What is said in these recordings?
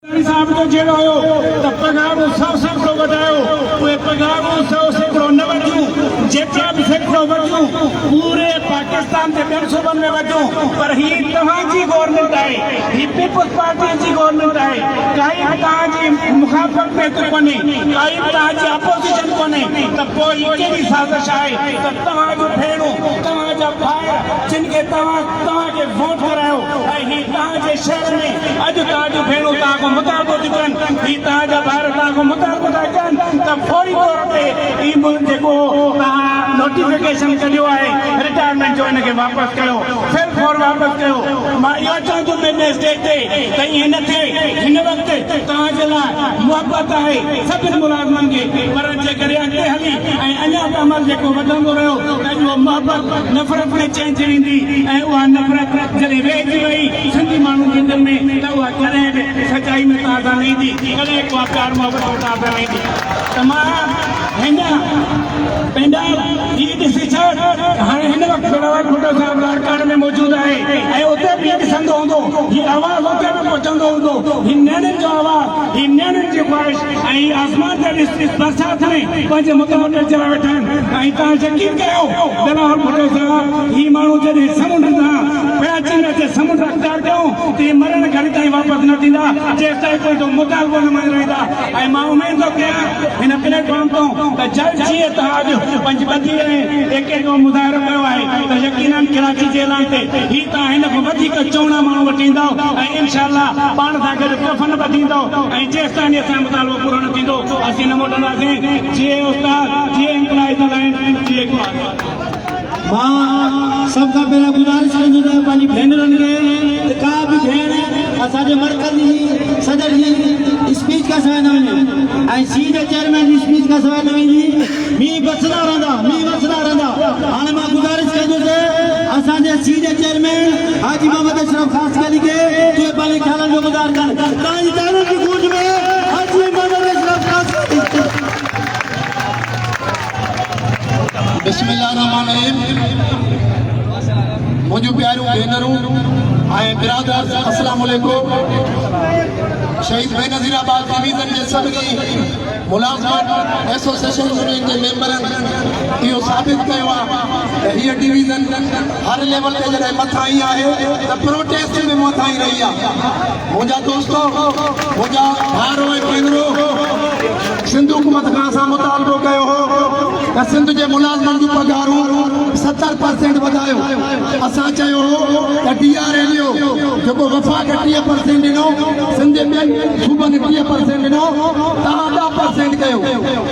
साहब को जेल हो तो पगार 100 वधायो उहे पगार 100 सैकड़ो न वधियूं जेतिरा बि सैकड़ो वधियूं पूरे पाकिस्तान के ॿियनि सूबनि में वधियूं पर ही तव्हांजी गवर्नमेंट आहे ही पीपल्स पार्टी जी गवर्नमेंट आहे काई बि तव्हांजी मुखालफ़त में कोन्हे काई बि तव्हांजी अपोजिशन कोन्हे त पोइ ही कहिड़ी साज़िश आहे त तव्हांजो भेणूं तव्हांजा भाउ जिन खे तव्हांखे वोट करायो ऐं ही तव्हांजे शहर में अॼु तव्हांजूं भेणूं तव्हां मुतालबो थी कनि ही तव्हांजा ॿार तव्हांखां मुतालबो था कनि त फौरी तौर ते ही जेको तव्हां नोटिफिकेशन कढियो आहे रिटायरमेंट जो हिनखे वापसि कयो फिर फॉर वापसि कयो मां इहो चवां थो पंहिंजे स्टेज ते त ईअं न थिए हिन वक़्तु तव्हांजे लाइ मुहबत आहे सभिनी मुलाज़िमनि खे पर जेकॾहिं अॻिते हली ऐं अञा बि अमल जेको वधंदो रहियो त उहो मुहबत नफ़रत में चेंज ईंदी ऐं उहा नफ़रत जॾहिं वेहिजी वई सिंधी माण्हुनि जे दिलि में त उहा कॾहिं बि सचाई में ताज़ा न ईंदी कॾहिं को प्यार मोहबत ताज़ा न ईंदी त मां हिन पंहिंजा इहे ॾिसी छॾ हाणे हिन वक़्तु बिलावल भुट्टो साहिबु लाड़काणे में मौजूदु आहे ऐं उते बि ॾिसंदो हूंदो ही आवाज़ उते बि पहुचंदो हूंदो ही नियाणियुनि जो आवाज़ ही नियाणियुनि जी ख़्वाहिश ऐं आसमान ते बरसाति में पंहिंजे मुताबिक़ चला वेठा आहिनि ऐं तव्हां यकीन कयो बिलावल भुट्टो साहिबु ही माण्हू जॾहिं समुंड तां पिया अचनि ते समुंड अख़्तियार कयूं त इहे मरण घड़ी ताईं वापसि न थींदा जेसि ताईं कोई तो मुतालबो न मञी रहंदा ऐं मां उमेद थो कयां हिन प्लेटफॉर्म तो त जल्द जीअं तव्हां अॼु पंजबंदी ऐं एके जो मुज़ाहिरो कयो आहे त यकीनन कराची जे ऐलान ते ही तव्हां हिन खां वधीक चौड़ा माण्हू वठी ईंदव ऐं इनशाअल्लाह पाण सां गॾु कफ़न वठी ईंदव ऐं जेसि ताईं असांजो मुतालबो पूरो न थींदो असीं न मोटंदासीं जीअं उस्ताद जीअं एम्प्लॉइज़ आहिनि जीअं मां सब का पहला गुजारिश कंदो आहियां पंहिंजी भेनरुनि खे का बि भेण असांजे मर्कज़ी सदर जी स्पीच खां सवाइ न वञे ऐं सी जे चेयरमैन जी स्पीच खां सवाइ न वेंदी मींहुं वसंदा रहंदा हाणे मां गुजारिश कंदुसि असांजे सी जे चेयरमैन हाजी मोहम्मद अशरफ ख़ासि अली खे तूं पंहिंजे ख़्यालनि जो गुज़ार कर तव्हांजी तालियुनि जी गूंज में हाजी मोहम्मद अशरफ ख़ासि अली बिस्मिल्लाहिर्रहमानिर्रहीम मुझे प्यारू भेनरूं ऐं बिरादर अस्सलाम वालेकुम शहीद बेनज़ीराबाद डिवीज़न जे सभिनी मुलाज़िमत एसोसिएशन यूनियन जे मेंबरनि इहो साबित कयो आहे त हीअ डिवीज़न हर लेवल ते जॾहिं मथां ई आहे त प्रोटेस्ट में मथां ई रही आहे मुंहिंजा दोस्तो मुंहिंजा भाउर ऐं भेनरूं सिंध हुकूमत खां असां मुतालबो कयो हो त सिंध जे मुलाज़िमनि जूं पघारूं 70% वधायो असां चयो हो त DRL जेको वफ़ा खे 30% ॾिनो सिंध जे ॿियनि सूबनि 30% ॾिनो तव्हां 10% कयो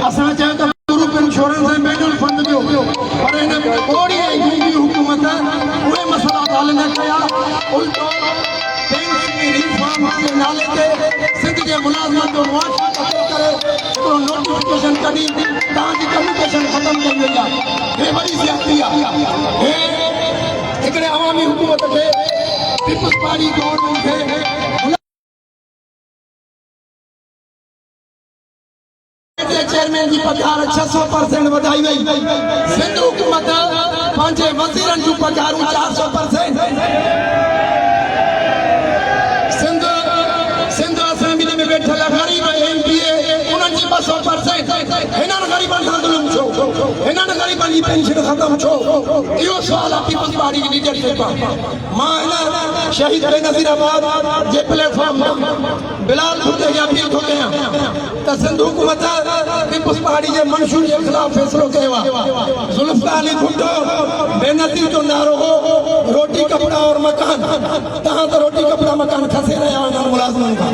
असां चयो त ग्रुप इंश्योरेंस ऐं म्यूचुअल फंड जो पर हिन कोड़ी ऐं गूंगी हुकूमत उहे मसइला हल न कया उल्टो रिफॉर्म जे नाले ते सिंध जे मुलाज़िमनि जो मुआशो करे हिकिड़ो नोटिफिकेशन कढी तव्हांजी कम्युनिकेशन ख़तमु कई वई आहे हे वरी ज़्यादती आहे हे हिकिड़े अवामी हुकूमत खे पीपल्स पार्टी गवर्नमेंट खे चेयरमैन जी पघार 600% वधाई वई सिंध हुकूमत पंहिंजे वज़ीरनि जूं पघारूं 400% सिंध असेंबली में वेठल ग़रीब MPA उन्हनि जी 200% हिननि ग़रीबनि सां ज़ुल्म छो हिननि ग़रीबनि जी पेंशन ख़तमु छो इहो सुवाल आहे पीपल्स पार्टी जी लीडरशिप मां हिन शहीद बेनज़ीराबाद जे प्लेटफॉर्म बिलावल भुट्टो खे अपील थो कयां त सिंध हुकूमत पीपल्स पार्टी जे मंशूर जे ख़िलाफ़ फ़ैसिलो कयो आहे ज़ुल्फ़िकार अली भुट्टो बेनज़ीर जो नारो हो रोटी कपिड़ा और मकान तव्हां त रोटी कपिड़ा मकान खसे रहिया आहियो हिननि मुलाज़िमनि खां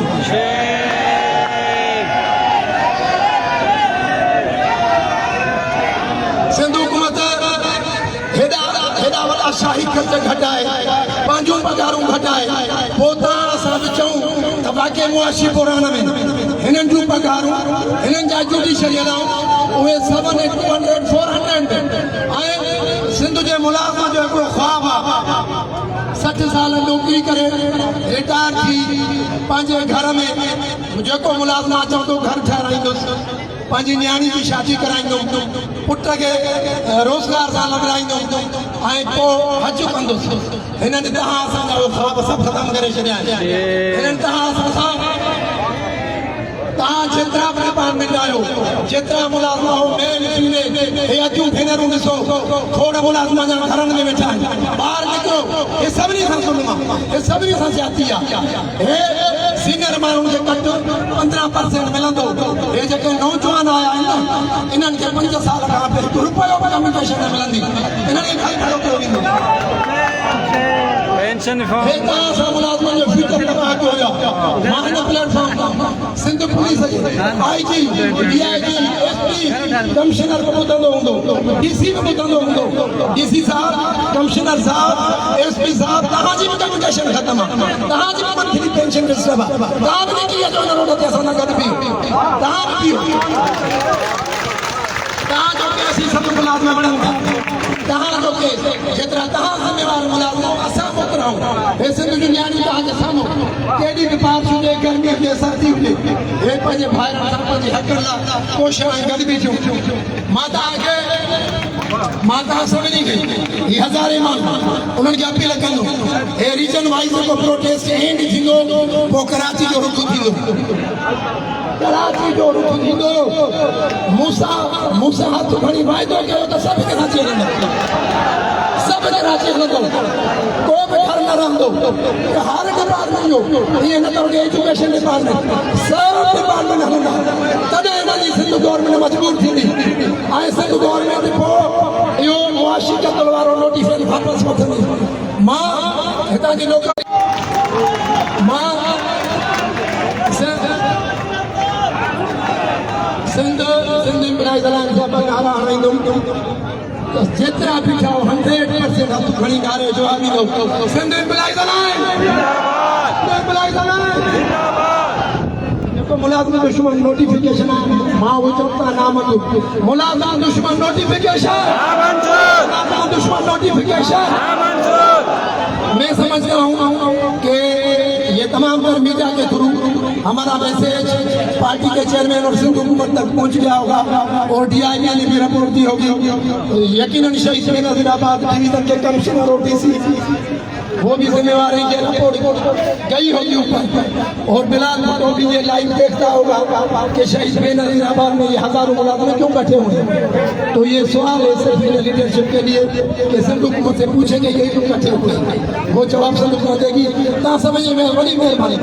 सिंध हुकूमत हेॾा वॾा शाही ख़र्च घटाए पंहिंजूं पघारूं घटाए पोइ तव्हां असां बि चऊं त वाक़ई मुआशी बुरान में हिननि जूं पघारूं हिननि जा जुडिशरियलाऊं उहे 700 400 ऐं सिंध जे मुलाज़िम जो हिकिड़ो ख़्वाबु आहे 60 साल नौकरी करे रिटायर थी पंहिंजे घर में जेको मुलाज़िम चवंदो घर ठाराईंदुसि पंहिंजी न्याणी जी शादी कराईंदुमि पुट खे रोज़गार सां लॻाईंदुमि ऐं पोइ हज कंदुसि हिननि तव्हां असांजा ख़्वाब सभु ख़तमु करे छॾिया आहिनि हिननि तव्हां असां सां जेतिरा मुलाज़िम हो मेन फीमेल हे अचूं भेनरूं ॾिसो खोड़ मुलाज़िम अञा घरनि में वेठा आहिनि ॿाहिरि निकिरो हे सभिनी सां ज़ुल्म आहे हे सभिनी सां ज्यादती आहे हे सीनियर माण्हुनि खे घटि 15% मिलंदो हे जेके नौजवान आया आहिनि न इन्हनि खे 5 साल खां पोइ हिकु रुपयो बि कम्युनिकेशन न मिलंदी इन्हनि खे खाई खड़ो कयो वेंदो हे तव्हां सां मुलाज़िमनि जो फ्यूचर तबाह कयो हुयो मां हिन प्लेटफॉर्म तां Sindh police IG DIG SP commissioner बि ॿुधंदो हूंदो DC बि ॿुधंदो हूंदो DC साहब कमिश्नर साहब SP साहब तव्हांजी बि कम्युनिकेशन ख़तम आहे तव्हांजी बि मंथली पेंशन डिस्टर्ब आहे तव्हां बि निकिरी अचो हिन रोड ते असां सां गॾु बीहो तव्हां बि बीहो तव्हांजो केस ही सभु मुलाज़िम बणनि तव्हांजो केस जेतिरा तव्हां ज़िम्मेवार मुलाज़िम असां मोकिलियूं हे सिंध जूं न्याणियूं तव्हांजे साम्हूं केॾी बि बारिश हुजे गर्मी हुजे सर्दी हुजे हे पंहिंजे भाइरनि सां पंहिंजे हक़नि लाइ कोशिशि ऐं गॾिबी थियूं मां तव्हां सभिनी खे ही हज़ारे माण्हू उन्हनि खे अपील कंदो हे रीजन वाइज़ जेको प्रोटेस्ट एंड थींदो पोइ कराची जो रुख थींदो कराची जो रुख थींदो मूंसां हथ खणी वाइदो कयो त सभु कराची हलंदो सभु कराची हलंदो को बि घर न रहंदो हर डिपार्टमेंट जो ईअं न त एजुकेशन डिपार्टमेंट सभु डिपार्टमेंट हलंदा तॾहिं हिनजी सिंध गवर्नमेंट मजबूर थींदी ऐं सिंध गवर्नमेंट पोइ इहो मुआशी क़तल वारो नोटिफिकेशन वापसि वठंदी मां हितां जी लोक मां सिंध एम्प्लॉइज़ अलायंस जा नारा हणाईंदुमि जेतिरा बि थिया 100% हथ खणी नारे जवाब ॾींदो सिंध एम्प्लॉइज़ जेको मुलाज़िम दुश्मन नोटिफिकेशन आहे मां उहो चवंदा नाम मुलाज़िम दुश्मन नोटिफिकेशन मैं समझता हूँ कि ये तमाम पर मीडिया के थ्रू हमारा मैसेज पार्टी के चेयरमैन और सिंध हुकूमत तक पहुंच गया होगा और DIG ने भी रिपोर्ट दी होगी यकीनन शहीद बेनज़ीराबाद डिवीजन के कमिश्नर और DC वो भी जिम्मेवार हैं कि रिपोर्ट गई होगी ऊपर और बिलाल भुट्टो भी ये लाइव देखता होगा कि शहीद बेनज़ीराबाद में ये हजारों मुलाज़िम क्यों बैठे हुए हैं तो ये सवाल है सिर्फ लीडरशिप के लिए कि सिंध हुकूमत से पूछेंगे ये क्यों बैठे हुए हैं वो जवाब सिंध हुकूमत देगी ना समझिए मैं बड़ी मेहरबानी।